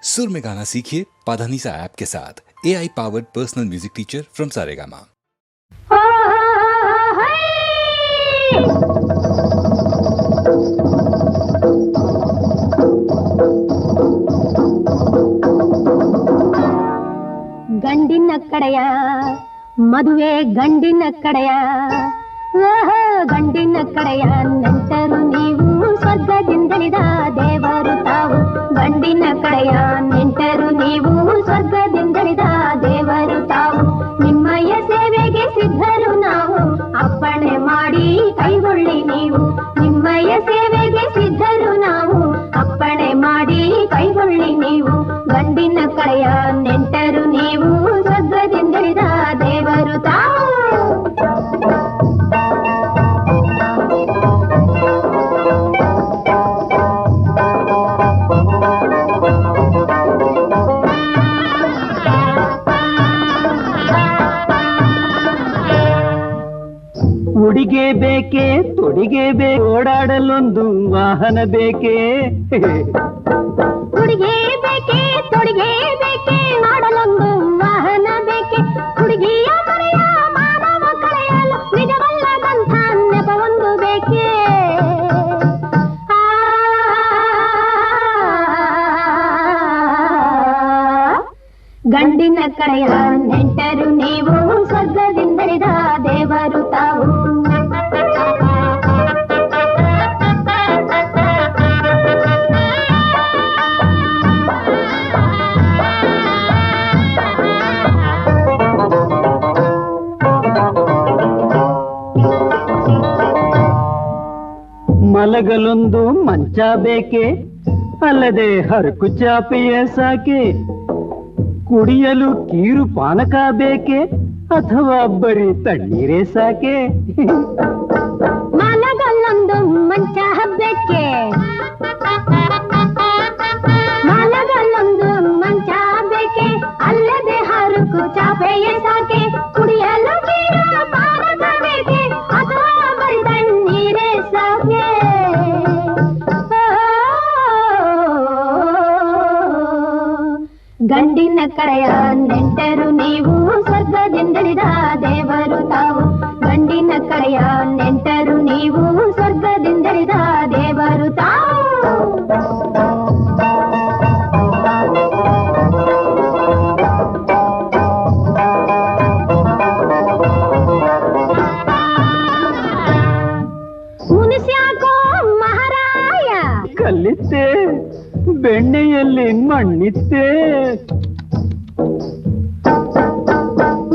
सुर में गाना सीखिए पाधानीसा ऐप के साथ। AI powered personal music teacher from Saregama. ಗಂಡಿನ ಕಡೆಯ ಮದುವೆ ಗಂಡಿನ ಕಡೆಯ ಗಂಡಿನ ಕಡೆಯ ನೆಂಟರು ನೀವು ಸ್ವರ್ಗದಿಂದಳಿದ ದೇವರು ತಾವು. ಗಂಡಿನ ಕಡೆಯ ನೆಂಟರು ನೀವು ಸ್ವರ್ಗದಿಂದಳಿದ ದೇವರು ತಾವು. ನಿಮ್ಮಯ್ಯ ಸೇವೆಗೆ ಸಿದ್ಧರು ನಾವು ಅಪ್ಪಣೆ ಮಾಡಿ ಕೈಗೊಳ್ಳಿ ನೀವು. ನಿಮ್ಮಯ್ಯ ಸೇವೆಗೆ ಸಿದ್ಧರು ನಾವು ಅಪ್ಪಣೆ ಮಾಡಿ ಕೈಗೊಳ್ಳಿ ನೀವು. ಗಂಡಿನ ಕಡೆಯ ನೆಂಟರು ನೀವು ಸ್ವರ್ಗದಿಂದಳಿದ ದೇವರು ತಾವು. ಉಡಿಗೆ ಬೇಕೆ ತೊಡಿಗೆ ಓಡಾಡಲೊಂದು ವಾಹನ ಬೇಕೆ. ಹುಡುಗಿ ಬೇಕೆ ತೊಡಿಗೆ ಬೇಕೆ ಮಾಡಲೊಂದು ವಾಹನ ಬೇಕೆ. ಹುಡುಗಿಯ ಮನೆಯ ಮಾನವ ಕಳೆಯಲು ನಿಜವಲ್ಲದಂಥ ನೆಪವೊಂದು ಬೇಕೆ. ಗಂಡಿನ ಕಡೆಯ ನೆಂಟರು ನೀವು ಸ್ವರ್ಗದಿಂದಳಿದ ದೇವರು ತಾವು. ಮಲಗಲೊಂದು ಮಂಚ ಬೇಕೆ, ಅಲ್ಲದೆ ಹರಕು ಚಾಪೆಯ ಸಾಕೆ. ಕುಡಿಯಲು ಕೀರು ಪಾನಕ ಬೇಕೆ, ಅಥವಾ ಬರೀ ತಣ್ಣೀರೇ ಸಾಕೆ. ಮಲಗಲೊಂದು ಮಂಚ ಬೇಕೆ, ಮಲಗಲೊಂದು ಮಂಚ ಬೇಕೆ, ಅಲ್ಲದೆ ಹರಕು ಚಾಪೆಯ ಸಾಕೆ. ಕುಡಿಯಲು ಕೀರು ಪಾನಕ ಬೇಕೆ, ಅಥವಾ ಬರೀ ತಣ್ಣೀರೇ ಸಾಕೆ. ಗಂಡಿನ ಕಡೆಯ ನೆಂಟರು ನೀವು ಸ್ವರ್ಗದಿಂದಳಿದ ದೇವರು ತಾವು. ಗಂಡಿನ ಕಡೆಯ ನೆಂಟರು ನೀವು ಸ್ವರ್ಗದಿಂದಳಿದ ದೇವರು ತಾವು. ಮುನಿಸ್ಯಾಕೋ ಮಹಾರಾಯ ಕಲ್ಲಿತ್ತೆ ಬೆಣ್ಣೆಯಲ್ಲಿ ಮಣ್ಣಿತ್ತೆ.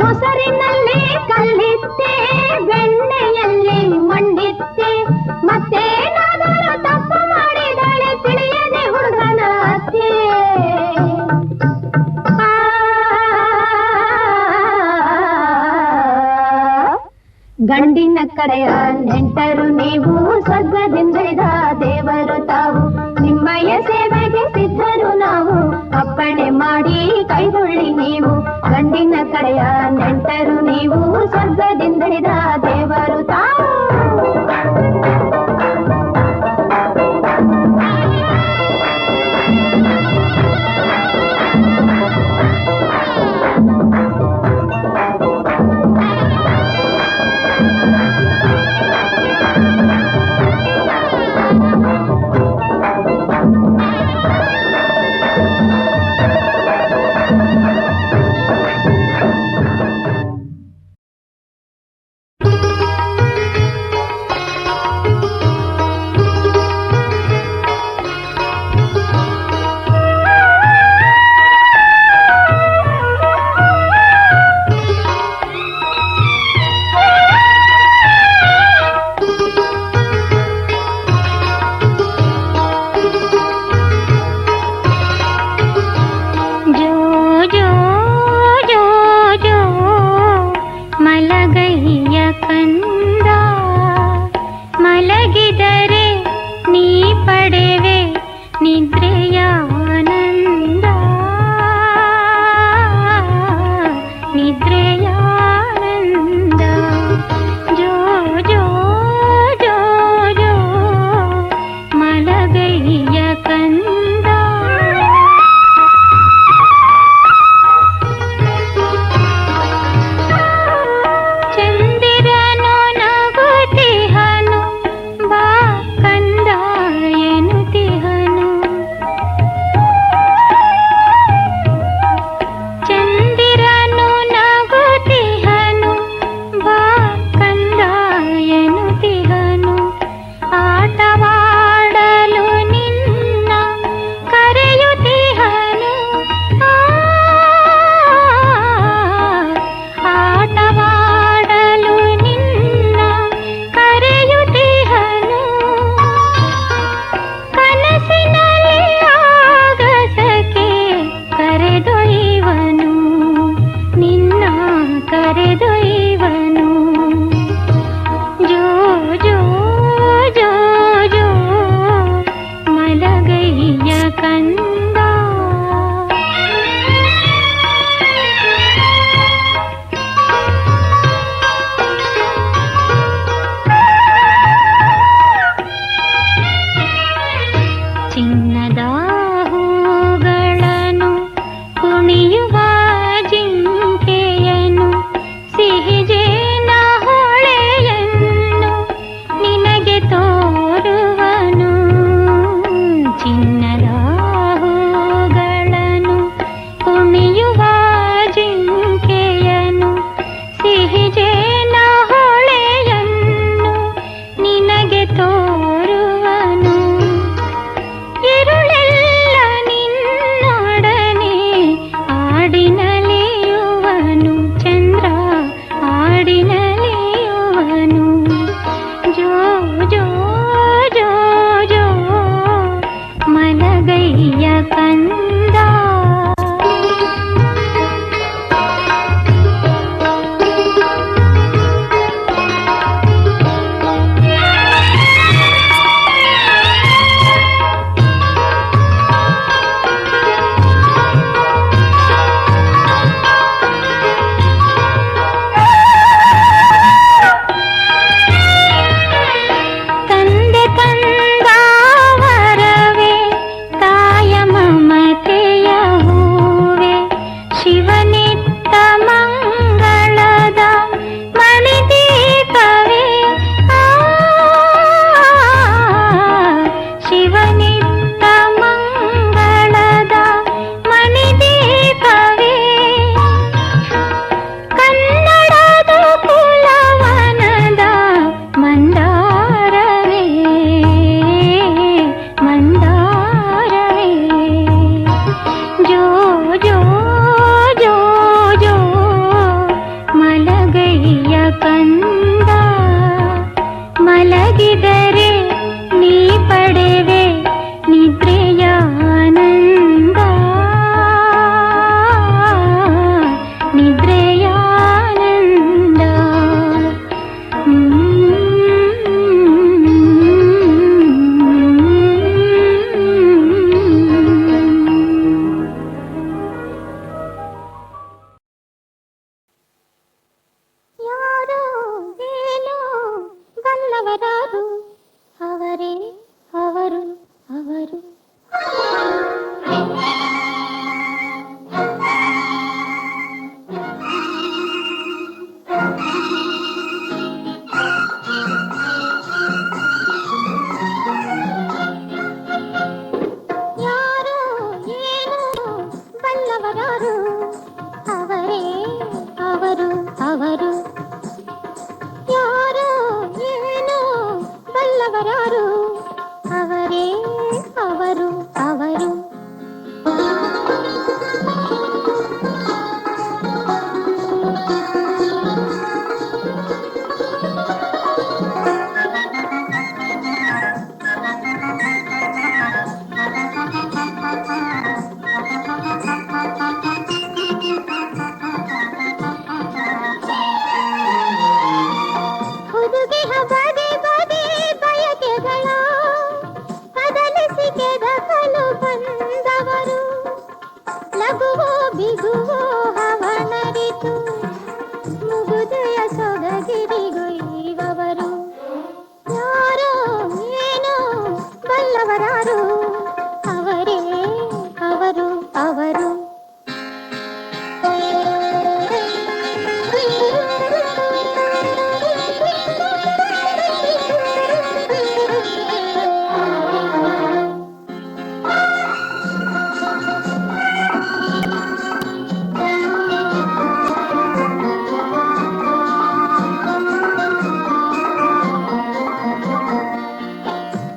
ಮೊಸರಿನಲ್ಲಿ ಕಲ್ಲಿತ್ತೆ ಬೆಣ್ಣೆಯಲ್ಲಿ ಮಣ್ಣಿತ್ತೆ. ಮತ್ತೇನಾದರೂ ತಪ್ಪು ಮಾಡಿದಳೆ ತಿಳಿಯದೆ ಹುಡುಗನ ಅತ್ತೆ. ಗಂಡಿನ ಕಡೆಯ ನೆಂಟರು ನೀವು ಸ್ವರ್ಗದಿಂದಳಿದ ದೇವರು ತಾವು. ನಿಮ್ಮಯ್ಯ ಸೇವೆಗೆ ಸಿದ್ಧರು ನಾವು ಅಪ್ಪಣೆ ಮಾಡಿ ಕೈಗೊಳ್ಳಿ ನೀವು. ಗಂಡಿನ ಕಡೆಯ ನೆಂಟರು ನೀವು ಸ್ವರ್ಗದಿಂದಳಿದ ದೇವರು ತಾವು. ಬಲ್ಲವರಾರು ಅವರೇ ಅವರು ಅವರು ಯಾರೋ ಏನೋ ಬಲ್ಲವರಾರು ಅವರೇ ಅವರು ಅವರು ಹುದುಗಿಹ ಬಗೆ ಬಗೆ ಬಯಕೆಗಳ ಕದಲಿಸಿ ಕೆದಕಲು ಬಂದವರು ಲಘುವೋ ಬಿಗುವೋ ಹವನರಿತು ಮುಗುದೆಯ ಸೊಗಗಿರಿಗೊಯ್ಯುವವರು ಯಾರೋ ಏನೋ ಬಲ್ಲವರಾರು ಅವರೇ ಅವರು ಅವರು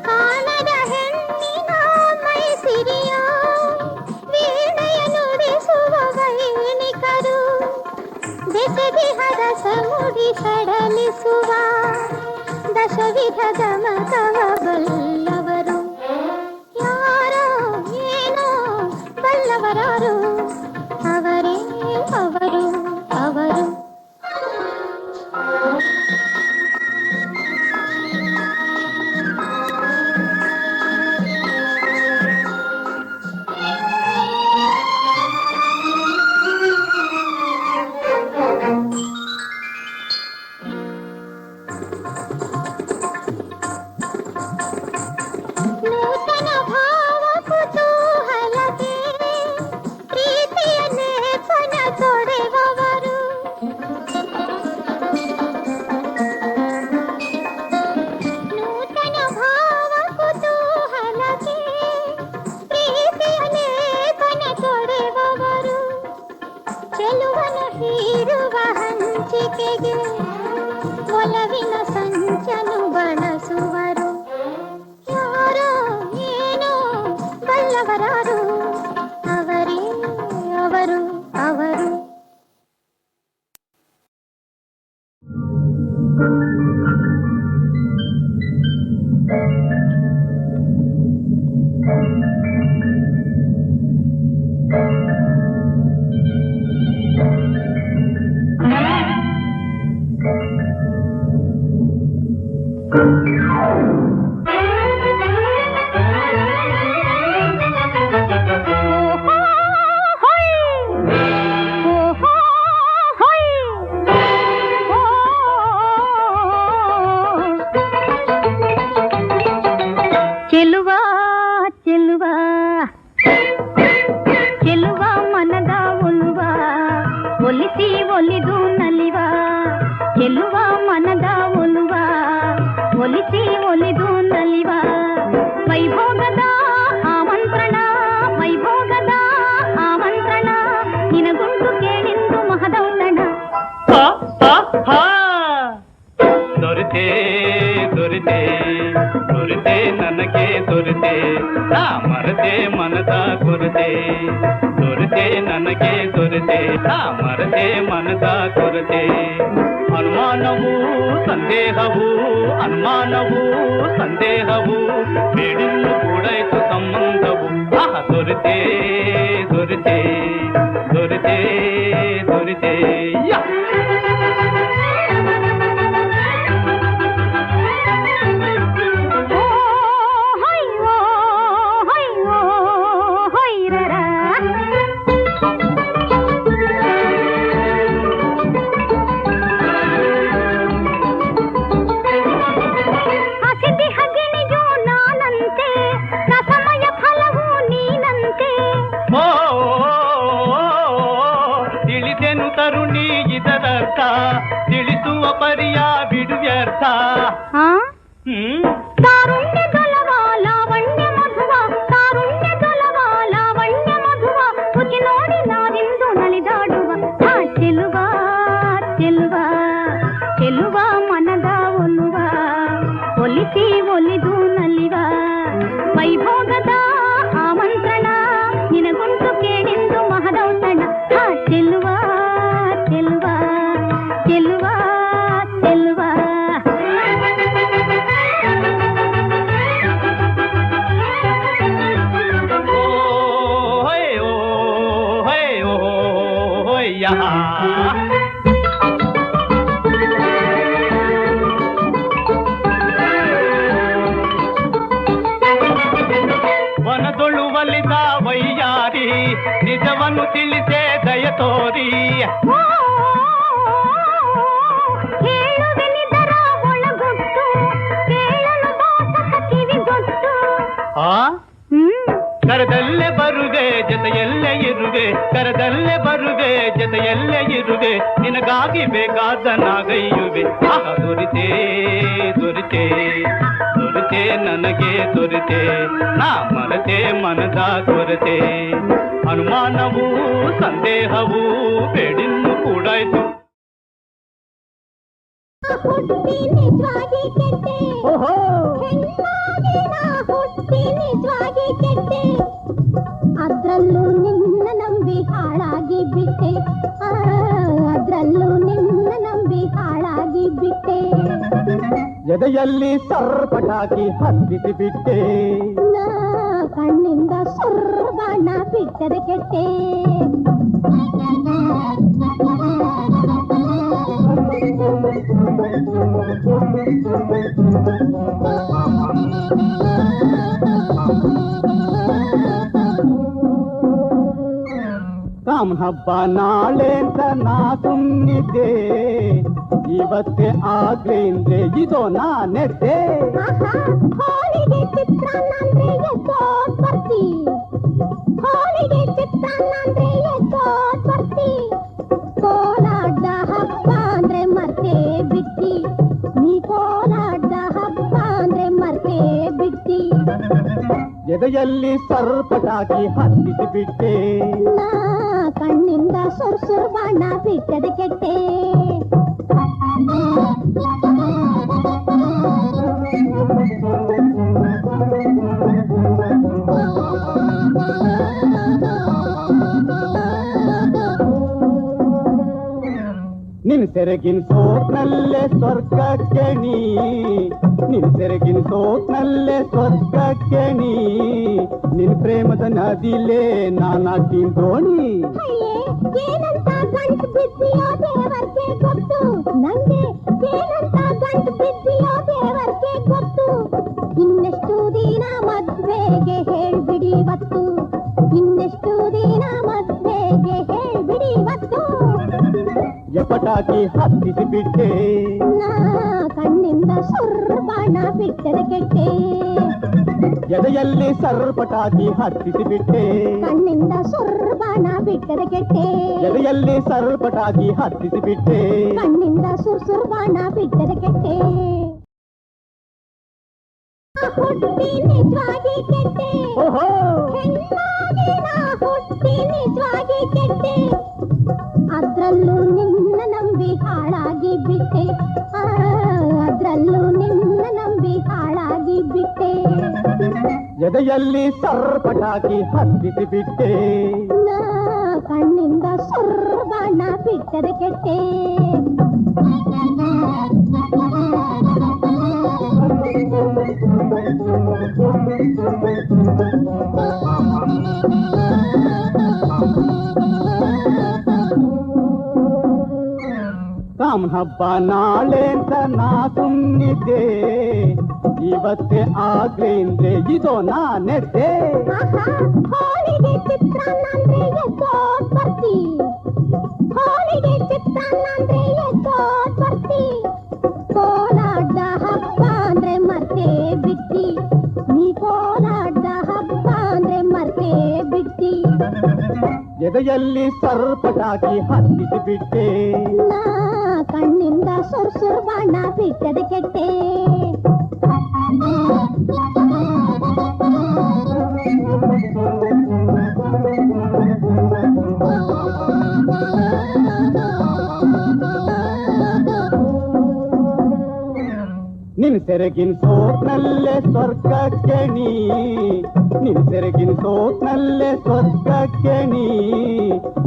ಕಾಣದ ಹೆಣ್ಣಿನ ಮೈಸಿರಿಯ ವೀಣೆಯ ನುಡಿಸುವ ವೈಣಿಕರು ಬೆಸಗಿಹದ ಸಮುಡಿ ಸಡಲಿಸುವ ದಶವಿಧ ಗಮಕವ ಬಲ್ಲವರು ಯಾರೋ ಏನೋ ಬಲ್ಲವರಾರು ಅವರೇ ಅವರು ಅವರು ನೂತನ ಭಾವ ಕುತೂಹಲಕ್ಕೆ ಪ್ರೀತಿಯ ಲೇಪನ ತೊಡೆವವರು ನೂತನ ಭಾವ ಕುತೂಹಲಕ್ಕೆ ಪ್ರೀತಿಯ ಲೇಪನ ತೊಡೆವವರು ಚೆಲುವನ ಹೀರುವ ಹಂಚಿಕೆಗೆ ಒಲವಿನ ಸಂಚನು ಬಳಸುವರು ಯಾರೋ ಏನೋ ಬಲ್ಲವರಾರು ಅವರೇ ಅವರು ಅವರು ಚೆಲುವ ಚೆಲುವ ಚೆಲುವ ಮನದ ಒಲುವ ಒಲಿಸಿ ಒಲಿದು ನಲಿವ ಚೆಲುವ ಮನದ ಒಲುವ ಒಲಿಸಿ ಒಲಿದು ನಲಿವ ವೈಭೋಗದ ಆಮಂತ್ರಣ ವೈಭೋಗದ ಆಮಂತ್ರಣ ನಿನಗುಂಟು ಕೇಳಿಂದು ಮಹದೌತಣ ದೊರೆತೆ ದೊರೆತೆ ದೊರೆತೆ ನನಗೆ ದೊರೆತೆ ನಾ ಮರತೆ ಮನದ ಕೊರತೆ ದೊರೆತೆ ನನಗೆ ದೊರೆತೆ ನಾ ಮರತೆ ಮನದ ಕೊರತೆ ಅನುಮಾನವು ಸಂದೇಹವು ಅನುಮಾನವು ಸಂದೇಹವು ಬೇಡಿನ್ನು ಕೂಡಾಯ್ತು ಸಂಬಂಧವು ಆಹ ದೊರೆತೆ ದೊರೆತೆ ದೊರೆತೆ ದೊರೆತೆ ಯಾ ತರುಣಿ ಇದರರ್ಥ ತಿಳಿಸುವ ಪರಿಯ ಬಿಡುವ್ಯರ್ಥ ತಾರುಣ್ಯ ಗಲವ ಲಾವಣ್ಯ ಮಧುವ ತಾರುಣ್ಯ ಗಲವ ಲಾವಣ್ಯ ಮಧುವ ರುಚಿ ನೋಡಿ ವನದೊಳು ಒಲಿದ ವೈಯಾರಿ ನಿಜವನ್ನು ತಿಳಿಸೇ ದಯ ತೋರಿ ಹೇಳುವೆನಿದರ ಒಳಗೊಟ್ಟು ಕೇಳಲು ದಾಸಕ ಕಿವಿಗೊಟ್ಟು ಕರದಲ್ಲೇ ಬರುವೆ ಜೊತೆಯಲ್ಲೇ ಇರುವೆ ಕರದಲ್ಲೇ ಬರುವೆ ಜೊತೆಯಲ್ಲೇ ಇರುವೆ ನಿನಗಾಗಿ ಬೇಕಾದ ನಾಗೈಯುವೆ ದೊರಿತೆ ದೊರಿತೆ ದೊರಿತೆ ನನಗೆ ದೊರಿತೆ ನಾ ಮನತೆ ಮನದ ದೊರೆತೆ ಅನುಮಾನವೂ ಸಂದೇಹವೂ ಬೇಡಿನ್ನು ಕೂಡಾಯ್ತು ಹುಟ್ಟಿ ನಿಜವಾಗಿ ಕೆಟ್ಟೆ ಹೆಣ್ಣಾಗಿ ನಾ ಹುಟ್ಟಿ ನಿಜವಾಗಿ ಕೆಟ್ಟೆ ಅದ್ರಲ್ಲೂ ನಿನ್ನ ನಂಬಿ ಹಾಳಾಗಿ ಬಿಟ್ಟೆ ಅದ್ರಲ್ಲೂ ನಿನ್ನ ನಂಬಿ ಹಾಳಾಗಿ ಬಿಟ್ಟೆ ಎದೆಯಲ್ಲಿ ಸರ್ಪಟಾಕಿ ಹತ್ತಿಸಿ ಬಿಟ್ಟೆ ನಾ ಕಣ್ಣಿಂದ ಸುರ್ಬಾಣ ಬಿಟ್ಟದೆ ಕೆಟ್ಟೆ ಕಾಮನ್ ಹಬ್ಬ ನಾಳೆ ಅಂತ ನಾ ಸುಮ್ಮನಿದ್ದೆ ಇವತ್ತೇ ಆಗ್ಲಿ ಅಂದ್ರೆ ಇದೋ ನಾನೆದ್ದೆ ಹೋಳಿಗೆ ಚಿತ್ರಾನ್ನ ಅಂದ್ರೆ ಎದ್ದೋಟ್ ಬರ್ತಿ ಹೋಳಿಗೆ ಚಿತ್ರಾನ್ನ ಅಂದ್ರೆ ಎದ್ದೋಟ್ ಬರ್ತಿ ಕೋಲಾಟದ ಹಬ್ಬ ಅಂದ್ರೆ ಮರ್ತೇ ಬಿಟ್ಟಿ ನೀ ಕೋಲಾಟದ ಹಬ್ಬ ಅಂದ್ರೆ ಮರ್ತೇ ಬಿಟ್ಟಿ ಎದೆಯಲ್ಲಿ ಸರ್ಪಟಾಕಿ ಹತ್ತಿಸಿ ಬಿಟ್ಟೆ ನಾ ಕಣ್ಣಿಂದ ಸುರ್ಸುರ್ ಬಾಣ ಬಿಟ್ಟದೆ ಕೆಟ್ಟೆ ನಿನ್ ಸೆರಗಿನ ಸೋತ್ನಲ್ಲೇ ಸ್ವರ್ಗಕ್ಕೆ ನೀ ನಿನ್ ಸೆರಗಿನ ಸೋತ್ನಲ್ಲೇ ಸ್ವರ್ಗಕ್ಕೆ ನೀ ನಿನ್ ಪ್ರೇಮದ ನದಿಲೇ ನಾನಾಗ್ತೀನಿ ದೋಣಿ ಏನಂತ ಗಂಟು ಬಿದ್ದಿಯೋ ದೇವರ್ಗೆ ಗೊತ್ತು ನಂಗೆ ಏನಂತ ಗಂಟು ಬಿದ್ದಿಯೋ ದೇವರ್ಗೆ ಗೊತ್ತು ಇನ್ನೆಷ್ಟು ದಿನ ಮದ್ವೆಗೆ ಹೇಳ್ಬಿಡಿ ಇವತ್ತು ಇನ್ನೆಷ್ಟು ದಿನ ಮದ್ವೆಗೆ ಹೇಳ್ಬಿಡಿ ಇವತ್ತು ಎಪಟಾಕಿ ಹತ್ತಿಸಿ ಬಿಟ್ಟೆ ನಾ ಕಣ್ಣಿಂದ ಸುರ್ಬಾಣ ಬಿಟ್ಟದೆ ಕೆಟ್ಟೆ ಎದೆಯಲ್ಲಿ ಸರ್ಪಟಾಕಿ ಹತ್ತಿಸಿ ಬಿಟ್ಟೆ ಕಣ್ಣಿಂದ ಸುರ್ಬಾಣ ಬಿಟ್ಟದೆ ಕೆಟ್ಟೆ ಎದೆಯಲ್ಲಿ ಸರ್ಪಟಾಕಿ ಹತ್ತಿಸಿ ಬಿಟ್ಟೆ ಕಣ್ಣಿಂದ ಸುರ್ಬಾಣ ಬಿಟ್ಟದೆ ಕೆಟ್ಟೆ ಹುಟ್ಟಿ ನಿಜವಾಗಿ ಕೆಟ್ಟೆ ಹೆಣ್ಣಾಗಿ ನಾ ಹುಟ್ಟಿ ನಿಜವಾಗಿ ಕೆಟ್ಟೆ ಅದ್ರಲ್ಲೂ ನಿನ್ನ ನಂಬಿ ಹಾಳಾಗಿ ಬಿಟ್ಟೆ ಅದ್ರಲ್ಲೂ ನಿನ್ನ ನಂಬಿ ಹಾಳಾಗಿ ಬಿಟ್ಟೆ ಎದೆಯಲ್ಲಿ ಸರ್ಪಟಾಕಿ ಹತ್ತಿಸಿ ಬಿಟ್ಟೆ ನಾ ಕಣ್ಣಿಂದ ಸುರ್ಬಾಣ ಬಿಟ್ಟದೆ ಕೆಟ್ಟೆ ಕಾಮನ್ ಹಬ್ಬ ನಾಳೆ ಅಂತ ನಾ ಸುಮ್ಮನಿದ್ದೆ ಇವತ್ತೇ ಆಗ್ಲಿ ಅಂದ್ರೆ ಇದೋ ನಾನೆದ್ದೆ ಹೋಳಿಗೆ ಚಿತ್ರಾನ್ನ ಅಂದ್ರೆ ಎದ್ದೋಟ್ ಬರ್ತಿ ಹೋಳಿಗೆ ಚಿತ್ರಾನ್ನ ಅಂದ್ರೆ ಎದ್ದೋಟ್ ಬರ್ತಿ ಕೋಲಾಟದ ಹಬ್ಬ ಅಂದ್ರೆ ಮರ್ತೇ ಬಿಟ್ಟಿ ನೀ ಕೋಲಾಟದ ಹಬ್ಬ ಅಂದ್ರೆ ಮರ್ತೇ ಬಿಟ್ಟಿ ಎದೆಯಲ್ಲಿ ಸರ್ಪಟಾಕಿ ಹತ್ತಿಸಿ ಬಿಟ್ಟೆ ನಾ ಕಣ್ಣಿಂದ ಸುರ್ಸುರ್ ಬಾಣ ಬಿಟ್ಟದೆ ಕೆಟ್ಟೆ ನಿನ್ ಸೆರಗಿನ ಸೋತ್ನಲ್ಲೇ ಸ್ವರ್ಗಕ್ಕೆ ನೀ ನಿನ್ ಸೆರಗಿನ ಸೋತ್ನಲ್ಲೇ ಸ್ವರ್ಗಕ್ಕೆ ನೀ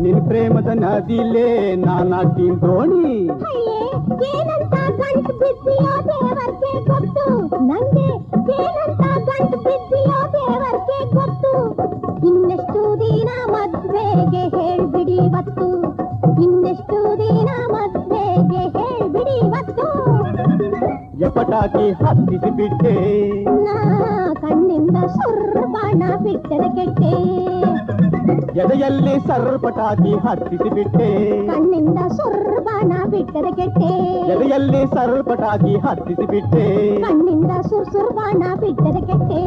ನಿನ್ ಪ್ರೇಮದ ನದಿಲೇ ನಾನಾಗ್ತೀನಿ ದೋಣಿ ಏನಂತ ಗಂಟು ಬಿದ್ದಿಯೋ ದೇವರ್ಗೆ ಗೊತ್ತು ನಂಗೆ ಏನಂತ ಗಂಟು ಬಿದ್ದಿಯೋ ದೇವರ್ಗೆ ಗೊತ್ತು ಇನ್ನೆಷ್ಟು ದಿನ ಮದ್ವೆಗೆ ಹೇಳ್ಬಿಡಿ ಇವತ್ತು ಪಟಾಕಿ ಹತ್ತಿಸಿ ಬಿಟ್ಟೆ ನಾ ಕಣ್ಣಿಂದ ಸುರ್ಬಾಣ ಬಿಟ್ಟರೆ ಕೆಟ್ಟೆ ಎದೆಯಲ್ಲಿ ಪಟಾಕಿ ಹತ್ತಿಸಿ ಬಿಟ್ಟೆ ಕಣ್ಣಿಂದ ಸುರ್ಬಾಣ ಬಿಟ್ಟರೆ ಕೆಟ್ಟೆ ಎದೆಯಲ್ಲಿ ಪಟಾಕಿ ಹತ್ತಿಸಿ ಬಿಟ್ಟೆ ಕಣ್ಣಿಂದ ಸುರ್ಬಾಣ ಬಿಟ್ಟರೆ ಕೆಟ್ಟೆ